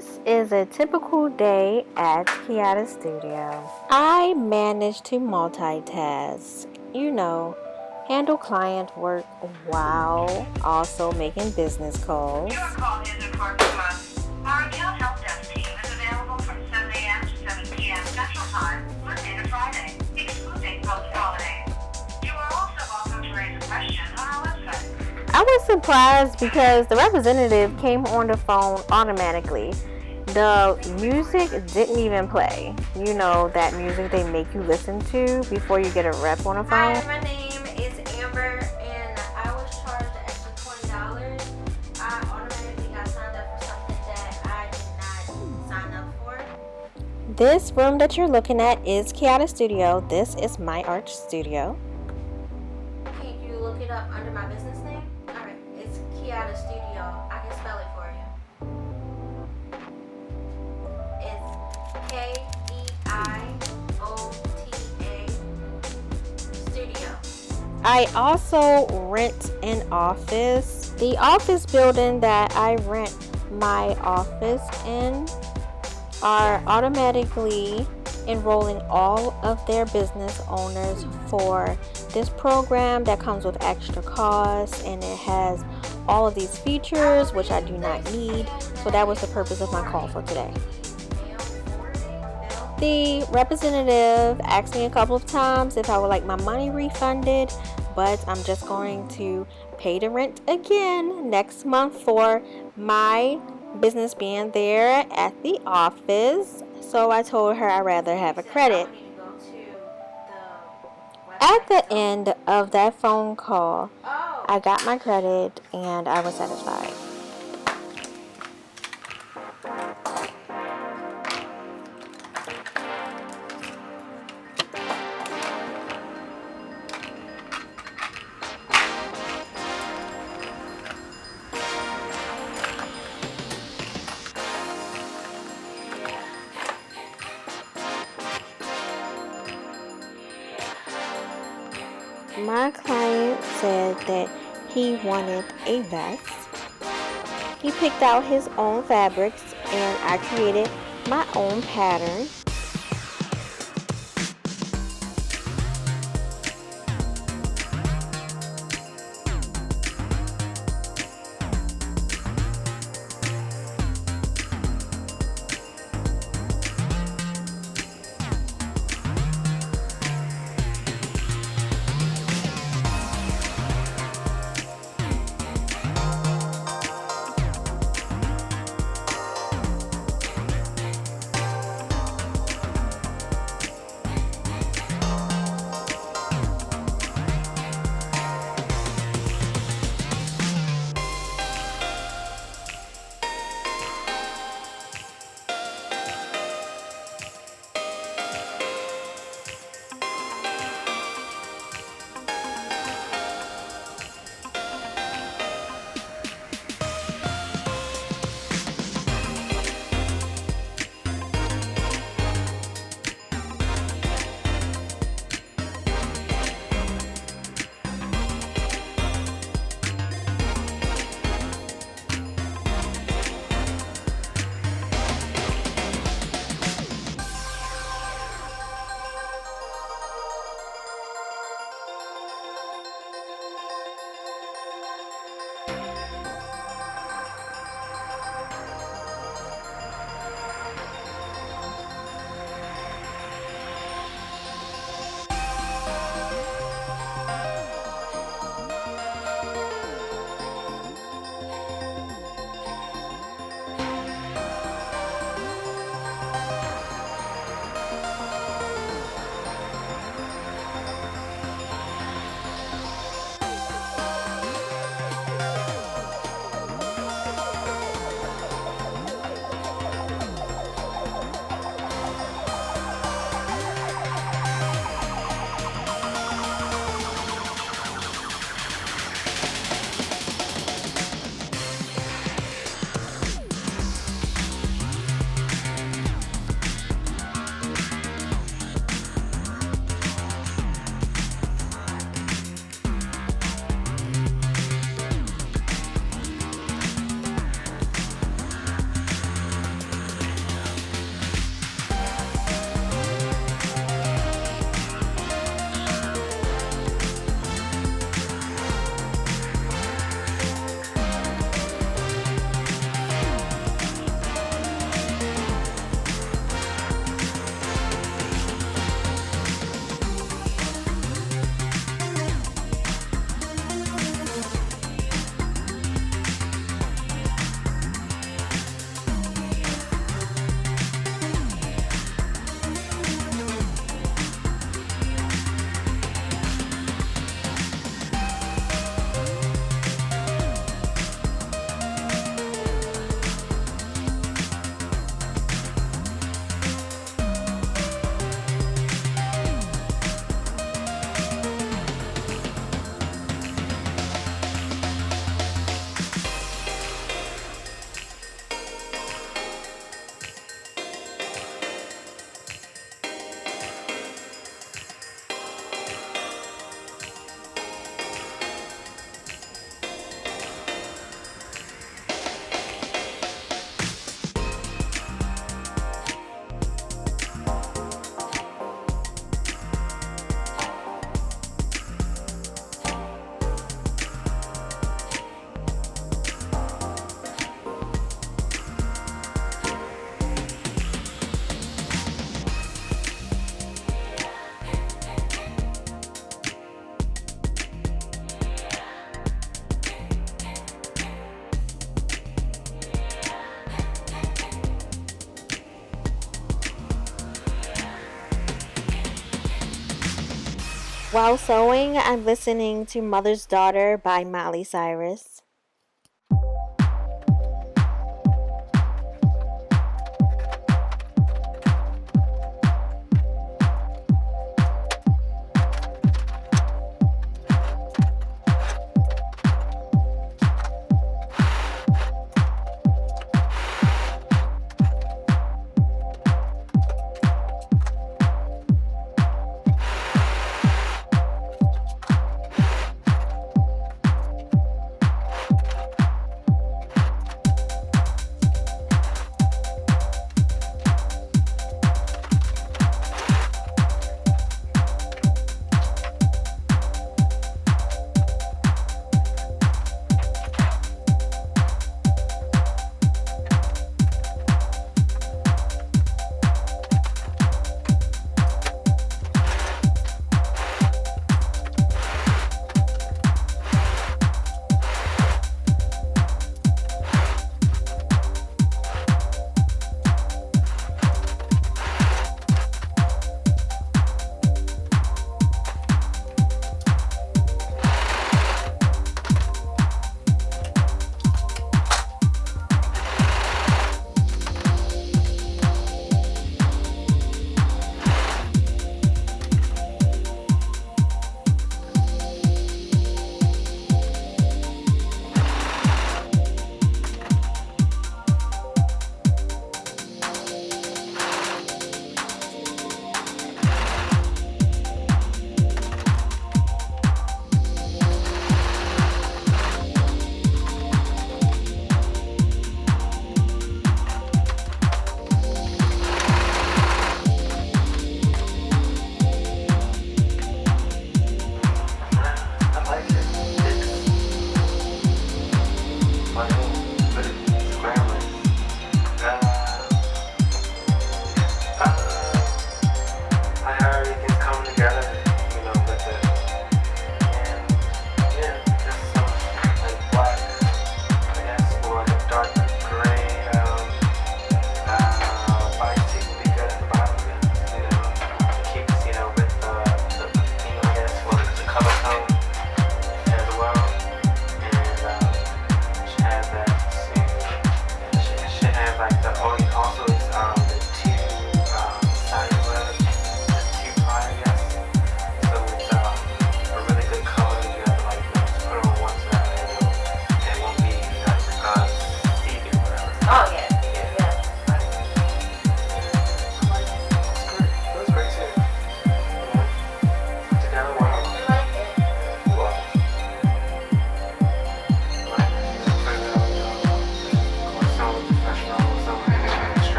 This is a typical day at Keiota Studio. I manage to multitask, handle client work while also making business calls. Your call is important to us. Our account help desk team is available from 7 a.m. to 7 p.m. Central Time, Monday to Friday, excluding public holidays. You are also welcome to raise a question on our website. I was surprised because the representative came on the phone automatically. The music didn't even play. You know, that music they make you listen to before you get a rep on the phone. Hi, my name is Amber, and I was charged the extra $20. I automatically got signed up for something that I did not sign up for. This room that you're looking at is Keiota Studio. This is my art studio. Can you look it up under my business name? Alright, it's Keiota Studio. I can spell it for you. It's Keiota Studio. I also rent an office. The office building that I rent my office in are automatically enrolling all of their business owners for this program that comes with extra costs, and it has all of these features which I do not need. So that was the purpose of my call for today. The representative asked me a couple of times if I would like my money refunded, but I'm just going to pay the rent again next month for my business being there at the office. So I told her I'd rather have a credit. At the end of that phone call, I got my credit and I was satisfied. My client said that he wanted a vest. He picked out his own fabrics and I created my own pattern. While sewing, I'm listening to Mother's Daughter by Miley Cyrus.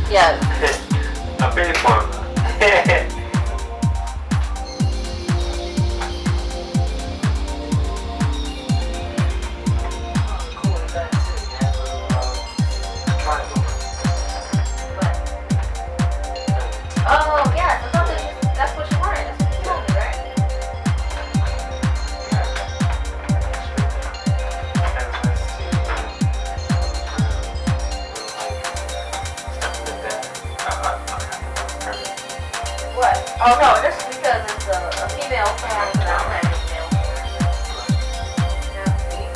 Yes. A big one. Oh, yes. I thought that's what you wanted. That's what you told me, right? What? Oh, no. This is because it's a female form and I don't have any male form. Now, see?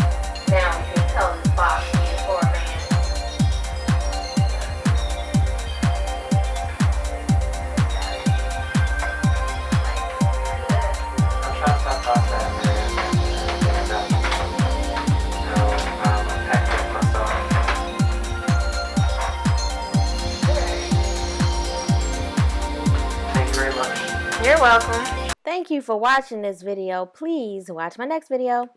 Now you can tell this box is for a man. I'm trying to stop processing packing myself. Thank you very much. You're welcome. Thank you for watching this video. Please watch my next video.